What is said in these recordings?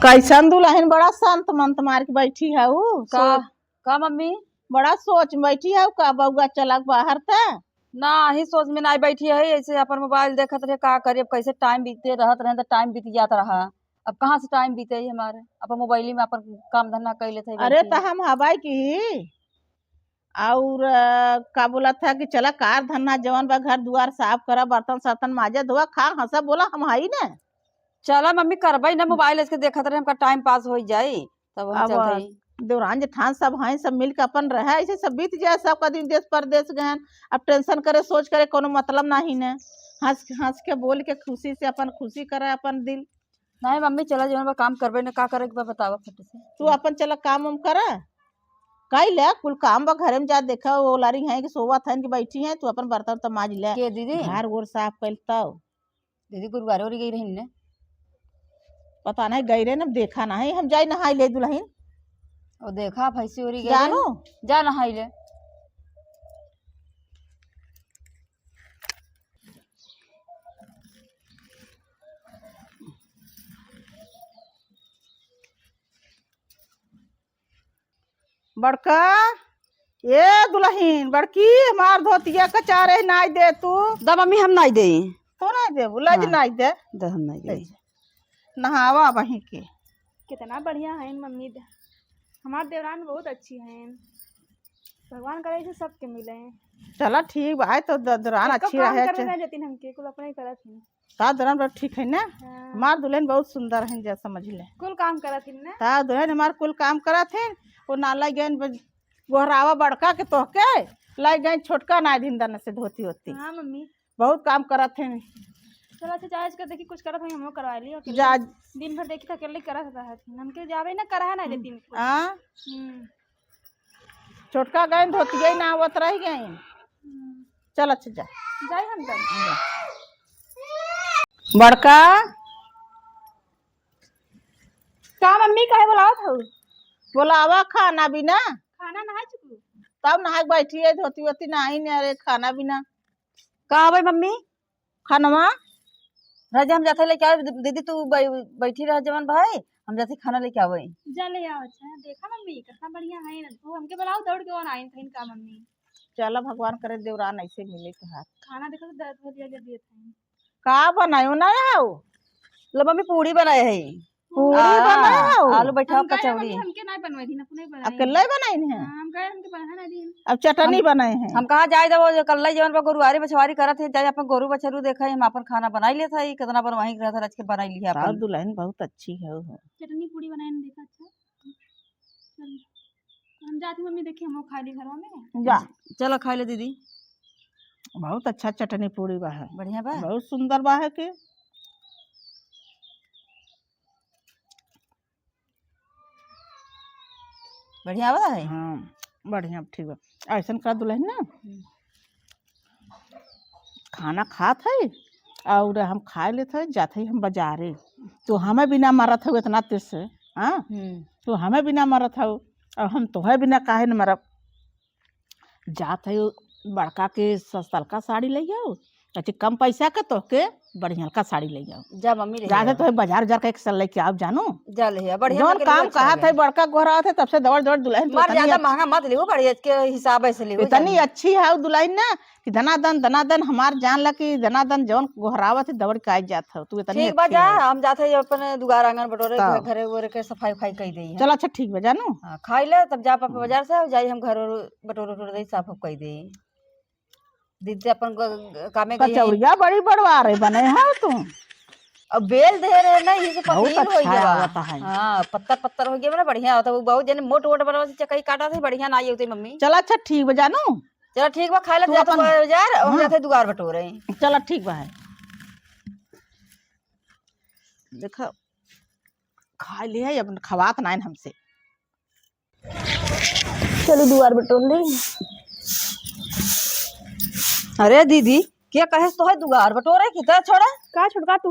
कैसन दुल्हन बड़ा संत मंत मार के बैठी है वो का मम्मी बड़ा सोच में बैठी है का बउआ चला बाहर था ना ही सोच में ना बैठी है ऐसे अपन मोबाइल देखत रहे का करे कैसे टाइम बीतते रहत रहे तो टाइम बीत जाता रहा। अब कहाँ से टाइम बीते हमारे अपन मोबाइल में अपन काम धंधा कर लेते। अरे तो हम हवाई की और का बोला था कि चला कार धन्ना जवन बा घर दुआर साफ करा बर्तन सर्तन माजा धोआ खा हंसा बोला हम हाई ना चला मम्मी करबई ना मोबाइल इसके देखत रहे हमका टाइम पास हो जाये तब हम चलते। देवरान जेठान सब हैं सब मिल के अपन रहे ऐसे सब बीत जाए सबका दिन देश परदेश गए। अब टेंशन करे सोच करे कोनो मतलब नहीं न हंस हंस के बोल के खुशी से अपन खुशी करे अपन दिल। नहीं मम्मी चला जवन काम करबे ना का करे के बतावा फट से तू अपन चला काम उम कर कई ले कुल काम बा घरे में जा देखा वो लारी है कि सोवा थन की बैठी है तू अपन बर्तन तो माज ले के दीदी घर गोर साफ कर तब दीदी गुरुवार और गई रही ने पता नहीं गई रे न देखा नहीं हम जाई नहाई ले दुल्हन और देखा भैंसी और गई जानो जा नहाई ले। बड़का ये दुल्हन बड़की हमार धोतिया का चारे नाई दे तू दा मम्मी हम नहीं दे तो नहीं दे लज नाई दे हम नहीं दे नहावा वहीं के कितना बढ़िया है मम्मी हमार देवरान बहुत अच्छी हैं भगवान करे से सबके मिले हैं। चला ठीक बा तो दरान अच्छी रहे जतिन हमके कुल अपने करत हैं ता दरान बड़ा ठीक है ना। हाँ। हमार दुल्हन बहुत सुंदर है जैसा समझ ले कुल काम करत हैं ना ता दुल्हन हमार कुल काम करत है वो नाला गए गोहरावा बड़का के तोहके लाई गए छोटका ना दिन से धोती होती। हाँ मम्मी बहुत काम करत है चलो अच्छा चाहे कर देखी कुछ करत हैं हम करवा लियो जा दिन भर देखी तो अकेले करत रहत हमके जावे ना करा ना देती हाँ छोटका गए धोती गई ना आवत रह गई चल अच्छा जा जाए हम तब बड़का का मम्मी काहे बुलावत हो बोलावा खाना बिना खाना नहा चुकू तब नहा बैठी है धोती वोती नहाई नहीं अरे खाना बिना कहा भाई मम्मी खानवा राजा हम जाते लेके आवे दीदी तू बैठी रह जवन भाई हम जाते खाना लेके आवे जा ले आओ। अच्छा देखा मम्मी कितना बढ़िया है ना तू हमके बुलाओ दौड़ के आई थी का मम्मी चलो भगवान करे देवरान ऐसे मिले के हाथ खाना देखो तो दर्द हो दिया दिए थे का बनायो ना आओ लो मम्मी पूरी बनाए है पूरी बनाओ आलू बैठा कचौड़ी हमके नहीं बनवाई थी ना अपने बनाई अकेले बनाई है हम गए हमके बना दी अब चटनी बनाए हैं हम कहा जाए जब कल जवन पर गुरुवारी बछवारी करत है जाए अपन गोरू बछरू देखा हम अपन खाना बनाई लेता है कितना बार वहीं रहता रच के बनाई लिया अपन दुल्हन बहुत अच्छी है वो चटनी पूरी बनाए ने देखा। अच्छा चल हम जाती मम्मी देखी हम खा ली घर में जा चलो खा ले दीदी बहुत अच्छा चटनी पूरी बा है बढ़िया बा बहुत सुंदर बा है के बढ़िया बा है हाँ बढ़िया ठीक बा ऐसा का दुल्हन ना खाना खात है और हम खाए लेते है जाते हम बाजारे तो हमें बिना मारत हो इतना तेज से हाँ तो हमें बिना मारत हो और हम तोहे बिना काहे न मरब जाते बड़का के सस्ता साड़ी ले आओ अच्छी कम पैसा का तो के बढ़िया का साड़ी ले जाओ जा मम्मी जाते तो बाजार जार का एक सल लेके आप जानो जा ले बढ़िया जौन काम कहा था बड़का गोरा थे तब से दौड़ दौड़ दुल्हन मार ज्यादा महंगा मत लियो बढ़िया के हिसाब से लियो इतनी अच्छी है दुल्हन ना कि धनादन हमार जान ला कि धनादन जौन गोहरावत है दौड़ के आ जात हो तू इतनी ठीक बा जा हम जाते अपन दुगार आंगन बटोरे घरे वरे के सफाई उफाई कर देई चल अच्छा ठीक बा जानो खाई ले तब जा पापा बाजार से जाई हम घर बटोरे उटोरे दे साफ कर देई दीदी अपन कामे गई कचौड़िया बड़ी बड़वा रहे बने है तुम अब बेल दे रहे ना इसे बहुत पतली हो अच्छा गया होता है हां पत्थर हो गया ना बढ़िया होता वो बहुत जने मोट मोट बनवा से चकई काटा थे बढ़िया ना आई होती मम्मी चल अच्छा ठीक बा जानो चलो ठीक बा खाई ले जा बाजार हम जाते दुगार बटोरे चल ठीक बा है देखो खा ले है अब खवात ना हमसे चलो दुआर बटोर ले। अरे दीदी क्या कहे तो है दुगार बटोरे कितना छोड़ा का छुटका तू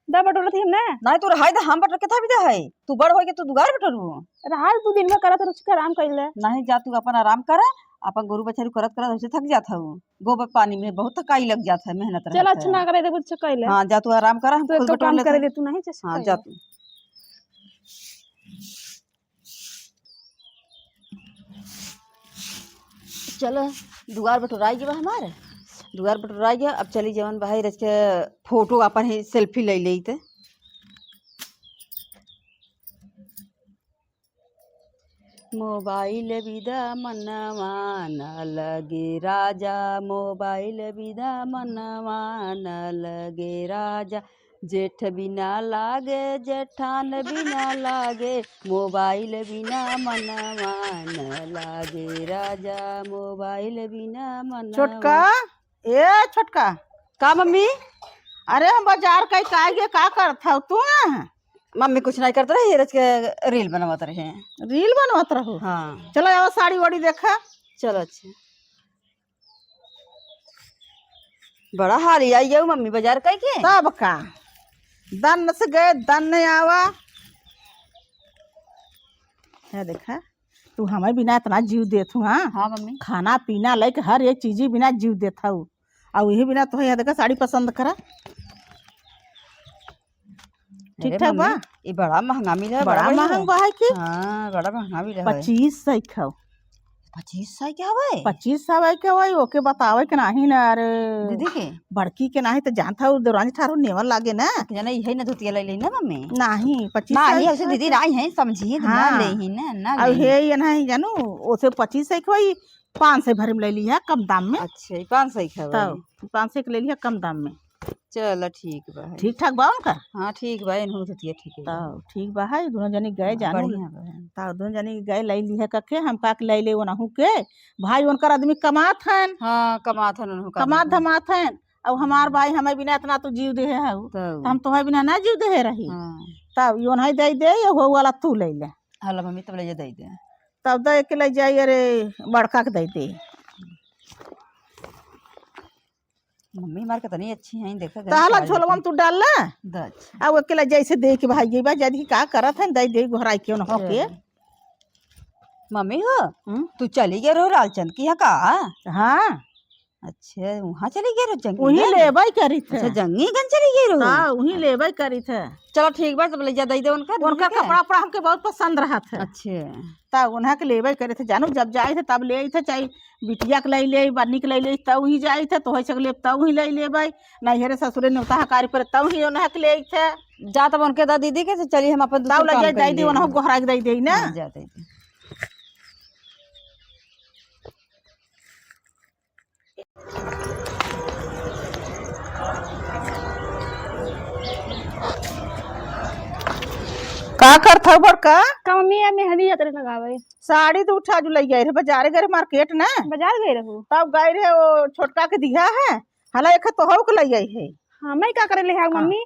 दा बटोर थी हमने नहीं तू रहाई हम बटोर के था भी है तू बड़ हो के तू दुगार बटोरू रहा तू दिन में करत रुचि आराम कर ले नहीं जा तू अपन आराम कर अपन गोरू बछरू करत करत ऐसे थक जाता हूँ गोबर पानी में बहुत थकाई लग जाता है मेहनत चल अच्छा ना करे दे कुछ कर ले हाँ जा तू आराम कर हम तो खुद बटोर काम लेते करे हैं। दे तू नहीं हाँ जा तू चलो दुआर बटोराई गया हमारे, दुआर बटोराई गया। अब चली जवन भाई रच के फोटो अपन ही सेल्फी ले ली थे। मोबाइल बिदा मनवा न लगे राजा, मोबाइल बिदा मनवा न लगे राजा, जेठ बिना लागे जेठान बिना लागे, मोबाइल बिना मनवा न लागे राजा, मोबाइल बिना मनवा। छोटका, ए छोटका, का मम्मी? अरे हम बाजार कहीं का गए, का करत हव तू? मम्मी कुछ नहीं करते रहे, रच के रील बनवाते रहे। रील बनवत रहो? हाँ चलो आओ साड़ी वाड़ी देखा। चलो अच्छा। बड़ा हाल आई है मम्मी बाजार कहीं के। तब का दन से गए दन नहीं आवा है। देखा तू हमें बिना इतना जीव देत हूँ। हाँ हाँ मम्मी। खाना पीना लाइक हर एक चीज ही बिना जीव देत हूँ, और यही बिना तो है। देखा साड़ी पसंद करा, ठीक ठाक बा। ये बड़ा महंगा मिला, बड़ा महंगा है कि? हाँ बड़ा महंगा मिला। 2500 खाओ। 2500 क्या हुआ? 2500 के वही ओके बतावे के नहीं ना। अरे दीदी के बड़की के नहीं तो जानता हूँ देवरानी ठारो नेवर लागे ना। जाना यही ना धोतिया ले ली ना मम्मी। नहीं 2500 नहीं ऐसे दीदी नहीं है, समझिए तो ना हाँ। ले ही ना अब ले। हे ये नहीं जानू ओसे 2500 के वही 500 भर में ले लिया कम दाम में। अच्छा 500 का तब 500 के ले लिया कम दाम में। चलो ठीक बा। ठीक ठाक बा उनका? हाँ ठीक बा, इन्हों धोतिया ठीक है। तब ठीक बा है। दोनों जनी गए जानू, बढ़िया बा। तब दोनों जनी गए लै ली है कखे। हम का के लै ले ओनहु के भाई उनकर आदमी कमात हन। हाँ कमात हन उन्हों कमात धमात हन। अब हमार भाई हमें बिना इतना तो जीव दे है, तब हम तुम्हें बिना ना जीव दे रही। हाँ तब यो नहीं दे दे हो वाला तू ले ले। हला मम्मी तब ले दे दे। तब दे के ले जाइए। अरे बड़का के दे दे। मम्मी हमार के तनी अच्छी हैं, देखा ताला झोलवन तू डाल ना। दच अब अकेला जैसे दे के भाई ये बा जदी का करत है दे दे घोराई क्यों न होके। मम्मी हो तू चली गए रहो लालचंद की यहाँ का? हाँ अच्छा वहाँ चली गए रहो जंगी वही गंज? लेबई करी थे। अच्छा जंगी गंज चली गई रहो? हाँ वही लेबई करी थे। चलो ठीक बा तब ले जा दे दे उनका उनका कपड़ा उपड़ा हमके बहुत पसंद रहा था। अच्छे तब उन्हा के लेबई करे थे। जानू जब जाए थे तब ले थे, चाहे बिटिया के ले बन्नी के ले तब ही जाए थे तो हो ले तब ही ले लेबई। नहीं हेरे ससुरे ने हकारी पर तब ही उन्हा के ले थे। जा तब उनके दा दीदी के चली हम अपन तब ले दे दे उन्हा गोहरा के दे दे ना। जा दे दे। का करत हो बड़का? का मम्मी अब मेहंदी यात्रा लगावे साड़ी तो उठा जो ले गए रे बाजारे गए मार्केट ना। बाजार गए रहू? तब गए रहे वो छोटका के दिया है हला एक तो हो के ले आई है। हाँ मैं का करे ले मम्मी,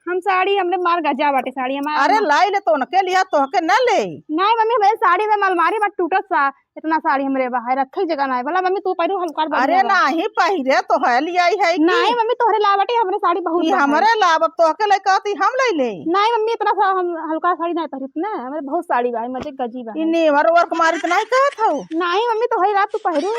हम साड़ी हमने मार गजा बाटे साड़ी हमार। अरे लाई ले तो के लिया तो के न ले। नहीं मम्मी मेरे साड़ी में अलमारी में टूटत सा इतना साड़ी हमरे बाहर रखे जगह नहीं भला मम्मी तू पहनू हल्का। अरे नहीं पहिरे तो है लिया है कि? नहीं मम्मी तोहरे लावटे हमरे साड़ी बहुत ये हमरे लाभ तो के ले कहती हम ले ले। नहीं मम्मी इतना सा हम हल्का साड़ी नहीं पहनत ना, हमरे बहुत साड़ी बा मजे गजी बा। इने वर वर्क मारित नहीं कहत हो? नहीं मम्मी तोहरे रात तू पहनू,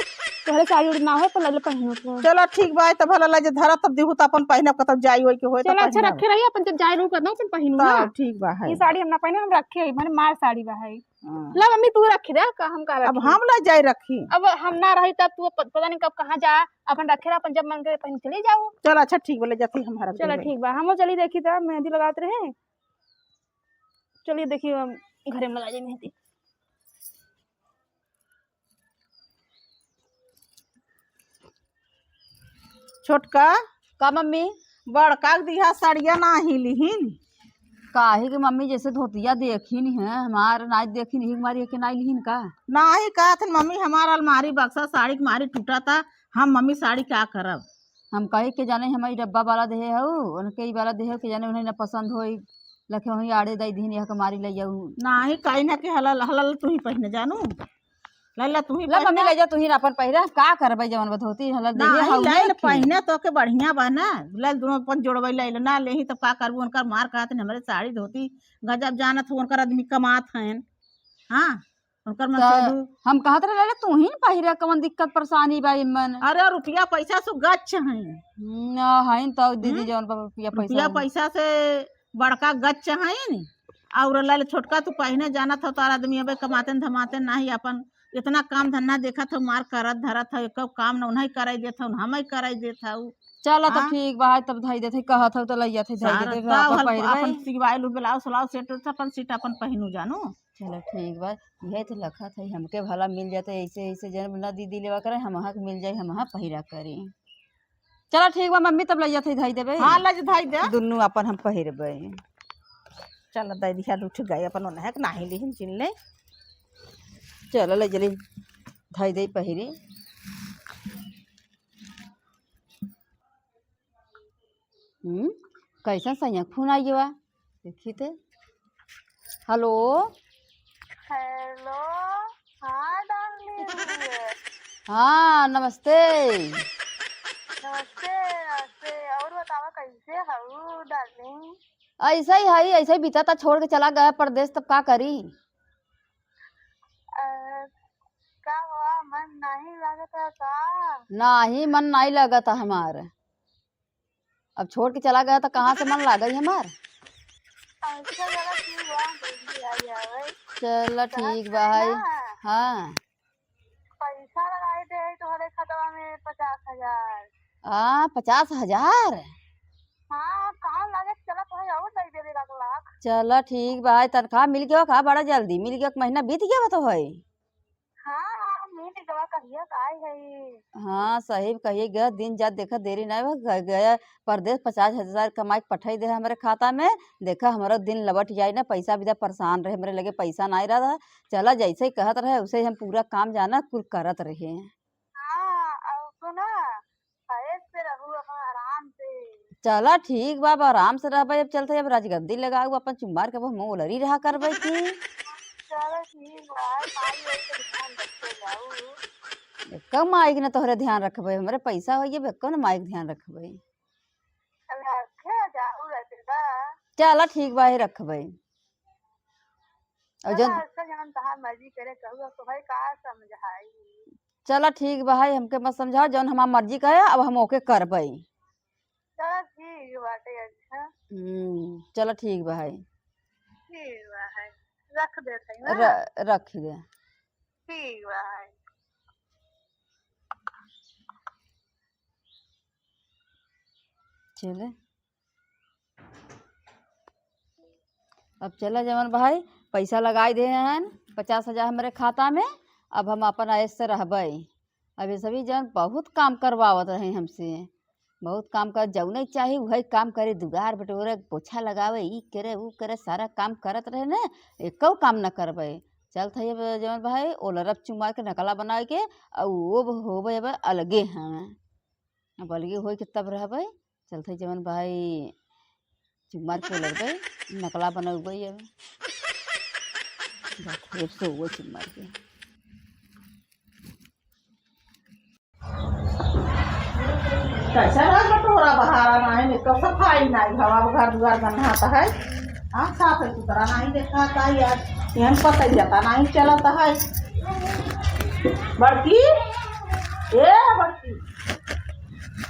तोहरे साड़ी उड़ ना हो तो ले पहनू तो। चलो ठीक बा त भला ले जे धरा तब दिहु त अपन पहिनब कतब जाई होय के होय त चलो अच्छा रखे रही अपन जब जाए रू करना अपन पहनू ना। तब ठीक बा है। ये साड़ी हम ना पहने हम रखे है माने मार साड़ी बा है। ला मम्मी तू रख दे का हम का अब रखी। हम ले जाई रखी। अब हम ना रही तब तू पता नहीं कब कहाँ जा अपन रखे रहा अपन जब मन करे पहन चले जाओ। चलो अच्छा ठीक बोले जाती हमारा। चलो ठीक बा हम चली देखी तो मेहंदी लगाते रहे। चलिए देखिए घरे में लगा जाए मेहंदी। छोटका का मम्मी? बड़का के दिया साड़िया ना ही लिहिन। काहे कि मम्मी जैसे धोतिया देखी नहीं है हमार नाच देखी नहीं हमारी के नाई लिहिन का? नहीं कहा थे मम्मी हमारा अलमारी बक्सा साड़ी मारी टूटा था। हम मम्मी साड़ी क्या करब? हम कहे के जाने हमारी डब्बा वाला देहे हो उनके वाला देहे के जाने उन्हें न पसंद होई लखे वही आड़े दई दिन यह हमारी ले जाऊ। नहीं कहीं ना कि हलल हलल तू ही पहने जानू लैला तू ही ला मम्मी ले जा तू ही अपन पहिरा का करबै जवन धोती हला देहे नहीं हउ लैल पहने तो के बढ़िया बा ना। लैल दोनों अपन जोड़बै लैल ना लेही तो का करबू। उनकर मार कहत हमरे साड़ी धोती गजब जानत हो उनकर आदमी कमात हैं। हाँ उनकर मन से हम कहत रहे तू ही पहिरा कवन दिक्कत परेशानी बा मन। अरे रुपया पैसा से गच्छ हैं ना हइन तो दीदी जवन रुपया रुपया पैसा से बड़का गच्छ हैं। और लैल छोटका तू पहने जानत हो तार आदमी अब कमाते धमाते नहीं अपन इतना काम धंधा देखा था मार करत धरत था एक काम न उन्हें कराई देत था हम ही कराई देत था चलो तो हाँ? ठीक बा तब धई देते कहत हो तो लइया थे धई सारा देते तब अपन हल अपन पहिरबै। सिवाइल ब्लाउज सलाउज सेट अपन सीट अपन पहनू जानू। चलो ठीक बा यही तो लखा था हमके भला मिल जाते ऐसे ऐसे जन न दीदी लेवा करे हम मिल जाए हम पहिरा करी। चलो ठीक बा मम्मी तब लइया थे धई देबे। हाँ लज धाई दे दुनू अपन हम पहिरबै। चल दाई दिखा उठ गए अपन ओनहे के नाही लिहिन चिन ले। चलो ले जली धई दे पहिरी। कैसा सैया फोन आई बा देखी थे। Hello hello. हाँ डार्लिंग। हाँ नमस्ते। नमस्ते नमस्ते। और बतावा कैसे हूँ डार्लिंग? ऐसा ही है ऐसा ही बीता था छोड़ के चला गया परदेश तब का करी। का हुआ मन नहीं लगता का? नहीं मन नहीं लगा था हमार। अब छोड़ के चला गया तो कहाँ से मन लागा ही हमार। अच्छा जरा ठीक हुआ जल्दी आ जावे। चलो ठीक बा है। हाँ पैसा लगाए थे तुम्हारे खतवा में 50,000। 50,000। हाँ कहाँ लगे चला तुम्हें और दे दे 1,00,000। चलो ठीक बा है तनख्वाह मिल गया का बड़ा जल्दी मिल गया महीना बीत गया तो है। हाँ मिल गवा कहिए काय है। हाँ सही कहिए गया दिन जात देखा देरी नहीं गया परदेश 50,000 कमाई पठाई दे हमारे खाता में। देखा हमारा दिन लबट जाए ना पैसा भी परेशान रहे हमारे लगे पैसा नहीं रहा। चला जैसे ही कहत रहे उसे हम पूरा काम जाना कुल करत रहे। हाँ और सुना ऐसे से रहू अपन आराम से। चला ठीक बा आराम से रहबे। अब चलते अब राजगद्दी लगाऊ अपन चुम्बार के मुँह उलरी रहा करबे की। चलो ठीक बा माई वही तो ध्यान रखे जाऊ। कम माइक न तोहरे ध्यान रखबे हमारे पैसा होइए बेको न माइक ध्यान रखबे। रखे जाऊ रहते बा। चला ठीक बा ही रखबे। और चला जन अच्छा जन तहार मर्जी करे कहू तो भाई का समझाई। चला ठीक बा है हमके मत समझाओ जौन हमार मर्जी कहे अब हम ओके करबे। चलो ठीक बाटे अच्छा। चलो ठीक बा है। ठीक बा है रख देते ना। रख दे। ठीक बा है। चले अब चला जमन भाई पैसा लगाई दे हैं 50,000 हमारे खाता में। अब हम अपन ऐसे से रहबे। अभी सभी जन बहुत काम करवावत रहे हमसे। बहुत काम कर जाऊ नहीं चाहिए वही काम करे दुगार बटोरे पोछा लगावे ई करे वो करे सारा काम करत रहे न एको काम न करबे। चल थे जमन भाई ओलरप चुमार के नकला बना के और वो होबे अब अलगे हैं। अब अलगे हो के तब रहबे। चल थे जमन भाई चुमार के ओलरबे नकला बनबे अब सो वो चुमार के। कैसा रहा बटोरा बहारा नहीं निकल सफाई नहीं हवा घर दुआर बनाता है। हाँ साफ है सुथरा नहीं दिखाता है यार यहाँ पता जाता नहीं चलता है। बड़की ए बड़की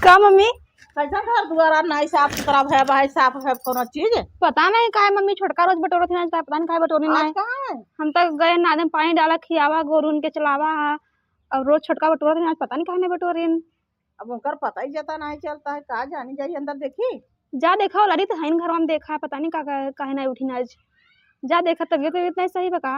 का मम्मी? कैसा घर दुआरा नहीं साफ सुथरा है भाई साफ है कोनो चीज पता नहीं का मम्मी छोटका रोज बटोरत है पता नहीं का बटोरी आज नहीं। कहाँ है? हम तक गए नादम पानी डाला खियावा गोरून के चलावा और रोज छोटका बटोरत है आज पता नहीं कहने बटोरिन। अब उनकर पता ही जाता नहीं चलता है कहा जानी जाइए अंदर देखी। जा देखा लड़ी तो है घर में देखा पता नहीं का काहे नहीं उठी आज। जा देखा तबीयत नहीं सही बका।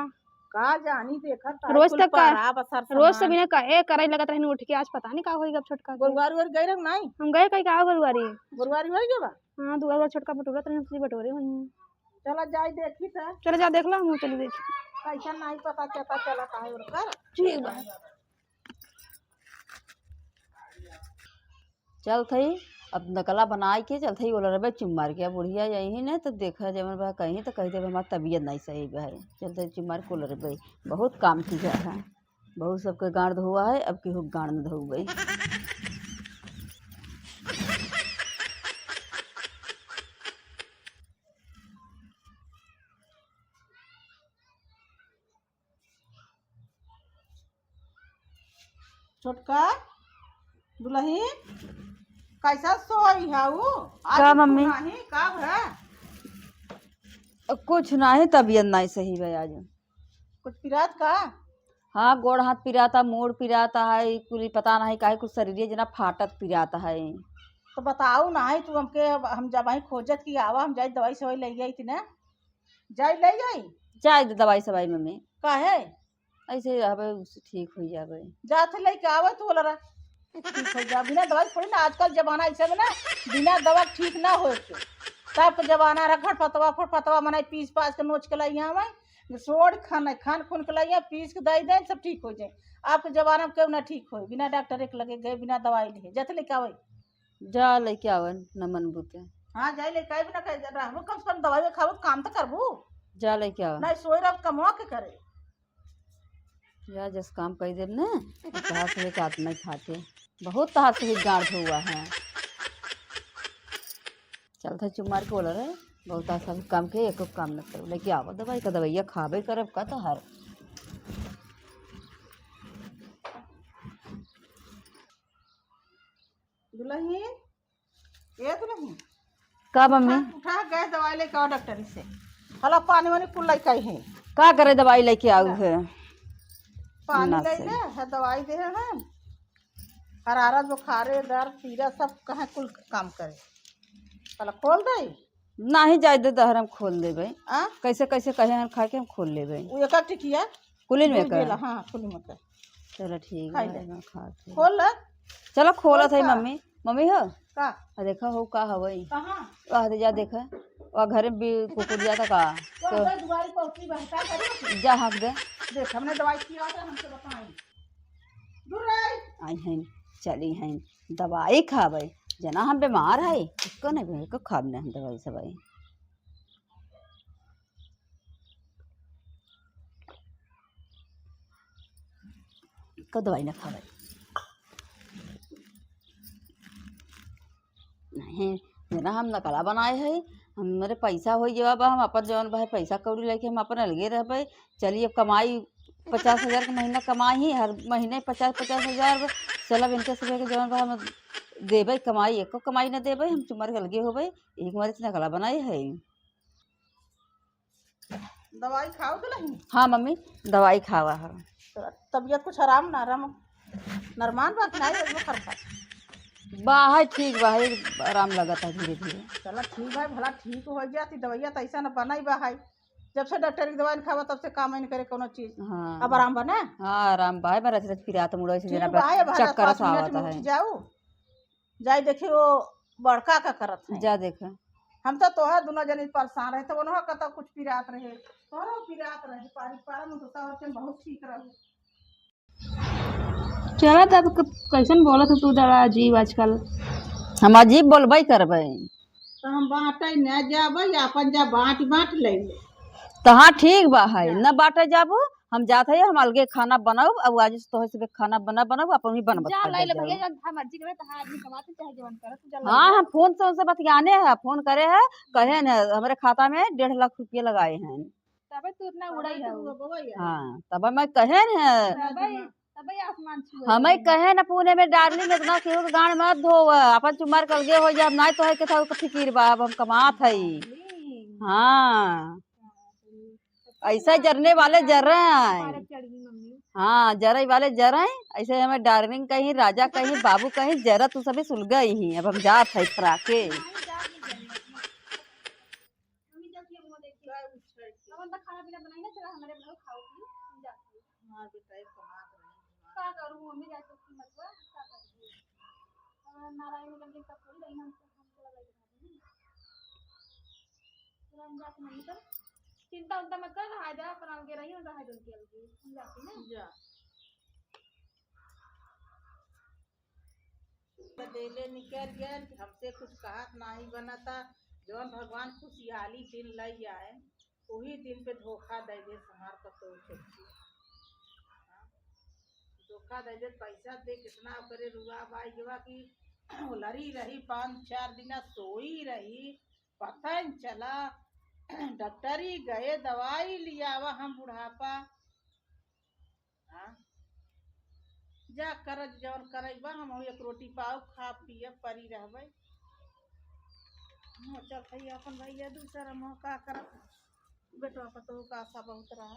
कहा जानी देखा रोज तक का रोज सब सब इन्हें कहे कराई लगत रहने उठ के आज पता नहीं का होगा छोटका के। गुरुवार वार गए रंग नहीं हम गए कहीं का गुरुवारी। गुरुवारी हो गया बा। हाँ दुआ बार छोटका बटोरत रहने बटोरे हुई। चला जाए देखी था चलो जा देख लो हम चली देखी। कैसा नहीं पता चलता है उनका। ठीक बा। चल थई अब नकला बनाए के चल थई ओलरबे चुम्मार के। अब बुढ़िया यही न तो देखा जमन बा कहीं तो कही देवे हमारी तबीयत नहीं सही है। चल थई चुम्मार के ओलरबे बहुत काम किया है। बहुत सबके गाड़ धोआ है अब केहू गाड़ न धोबे। छोटका दुलही कैसा सोई है वो का मम्मी? नहीं कब है कुछ नहीं तबीयत नहीं सही है आज। कुछ पिरात का हाँ गोड़ हाथ पिराता, मूड पिराता है, कुछ पता नहीं काहे कुछ शरीर जना फाटत पिराता है। तो बताओ ना ही तू हमके, हम जब आई खोजत की आवा हम जाई दवाई सवाई ले आई थी ना, जाई ले आई जाए दे दवाई सवाई मम्मी, काहे ऐसे रहबे उससे ठीक हो जाबे। जाते लेके आवे तू बोला ठीक हो जा, बिना दवाई थोड़ी ना, आजकल जमाना ऐसे में ना बिना दवा ठीक ना हो के, तब जमाना रहा फटपतवा मनाई पीस पास के नोच के लाई हमें सोड़ खान खान खून के लाई पीस के दई दे सब ठीक हो जाए। आपके जमाना में क्यों ना ठीक हो, बिना डॉक्टर के लगे गए बिना दवाई लिए जाते लेके आवे। जा लेके आवन न मन बुते। हाँ जाए लेके आए बिना कहे रहबो, कम से कम दवाई खाबो काम तो करबो, जा लेके आवन। नहीं सोई रह कमवा के करे। या जस काम कर देब ना तहार से लेके आत्मा ही खाते, बहुत तहार से भी गाढ़ हुआ है। चल था चुप मार के बोला रहे बहुत सब काम के एक काम न करो, लेके आवो दवाई का, दवाइया खाबे करब का तहार। दुल्हन ये दुल्हन का मम्मी उठा गए दवाई लेके आओ डॉक्टर से, हला पानी वानी कुल लेके आई है, का करे दवाई लेके आऊ है। पानी ना ले से। ले है दवाई दे हैं, हरारत बुखारे दर्द पीरा सब कहाँ कुल काम करे, हला खोल दे ना ही जाए दे दहर हम खोल देबे, आ कैसे कैसे कहे हम खा के हम खोल लेबे वो एक टिकिया कुलिन में दूध कर। देला, हाँ खुली मत कर चलो ठीक खाई है ले। मैं खाते। खोल ले चलो खोला था का? मम्मी, मम्मी हो का आ देखा हो का हवई कहाँ वाह दे जा देखा वह घर में भी कुकुर जाता का तो तो दुआरी पहुंची बहता करे जा हाँक दे। देख हमने दवाई किया था हमसे बताएं दूर रह। आई हैं चली हैं दवाई खावे जना हम बीमार है इसको नहीं भेज को खाब नहीं हम दवाई सवाई। को दवाई न खावे नहीं जना हम नकला बनाए है, हमारे पैसा हो जब हम अपन जवन भाई पैसा कौड़ी लेके हम अपन अलगे रह। चलिए अब कमाई 50,000 का महीना कमाई ही हर महीने 50,000 चलब इनके सब के जवन भाई हम देवे कमाई एको कमाई न देवे हम चुमर के अलगे होबे एक मारे से नकला बनाए है। दवाई खाओ तो नहीं हाँ मम्मी दवाई खावा है। तबीयत कुछ आराम ना नरमान बात नहीं वो खरखा बाहर ठीक बाहर आराम लगा था धीरे धीरे। चला ठीक है भला ठीक हो जाती दवाइया तो ऐसा न बनाई बाहर, जब से डॉक्टर की दवाई नहीं खावा तब से काम नहीं करे कोनो चीज। हाँ अब आराम बना हाँ आराम बाहर में रहते पिरात मुड़े से ठीक जना बा, है चक्कर 5 सा मिनट आता में है। उठ जाओ जाई देखी वो बड़का का करत है। जा देखा हम तो तोहर दोनों जने परेशान रहे तो उन्होंने कत कुछ पिरात रहे तोहरा पिरात रहे पारी पारा में तो होते बहुत ठीक रहे। चला तब कैसन बोलत तू दड़ा अजीब आजकल। हम अजीब बोलबे करबे तो हम बाँटे न जाबे अपन जा बाँट बाँट ले तो हाँ ठीक बा है न बाटे जाबो हम जाते है हम अलगे खाना बनाऊ अब आज तो से खाना बनाऊ अपन ही बनबत जा खा ले ले जाऊ। भैया जब मर्जी करे तो आदमी कमाते चाहे जवन करे तो जा हाँ हम फोन से उनसे बतियाने हैं फोन करे है कहे न हमारे खाता में 1.5 लाख रुपया लगाए हैं। तबे तू इतना उड़ाई है हाँ तब मैं कहे न तबे आसमान छुए हमें कहे न पुणे में डार्लिंग इतना केहू के गाड़ मत धो अपन चुमार के अलगे हो जाए नहीं तो है के था फिकीर बा अब हम कमात है। हाँ ऐसे जरने वाले जर रहे हैं। चढ़ी मम्मी हाँ जरई वाले जर ऐसे हमें डार्लिंग कहीं राजा कहीं बाबू कहीं जरा तू सभी सुल गई ही अब हम जात है फराके। खाना पीना बनाई ना चला हमारे लोग खाओ पी जाती हमार बेटा का करूं मम्मी जाके उसकी मतलब का करूं नारायण निकल के सब थोड़ी रही हमको लगा के हम जाके मम्मी कर चिंता उनता मत कर नहा जा अपन अलगे रही और रहा जल्दी अलगे हम जाते ना जा देले निकल गया हमसे कुछ कहत नहीं बनता जौन भगवान खुशहाली दिन लई आए वही दिन पे धोखा दे दे हमार पतो धोखा दे दे पैसा दे कितना करे रुआ बाई जवा की लड़ी रही 5-4 दिन सोई रही पता न चला डॉक्टरी गए दवाई लिया हम बुढ़ापा जा कर जौन करबा हम एक रोटी पाओ खा पिए परी रहबे। चल भैया अपन भैया दूसरा मोह का कर बेटवा पतो का आशा बहुत रहा।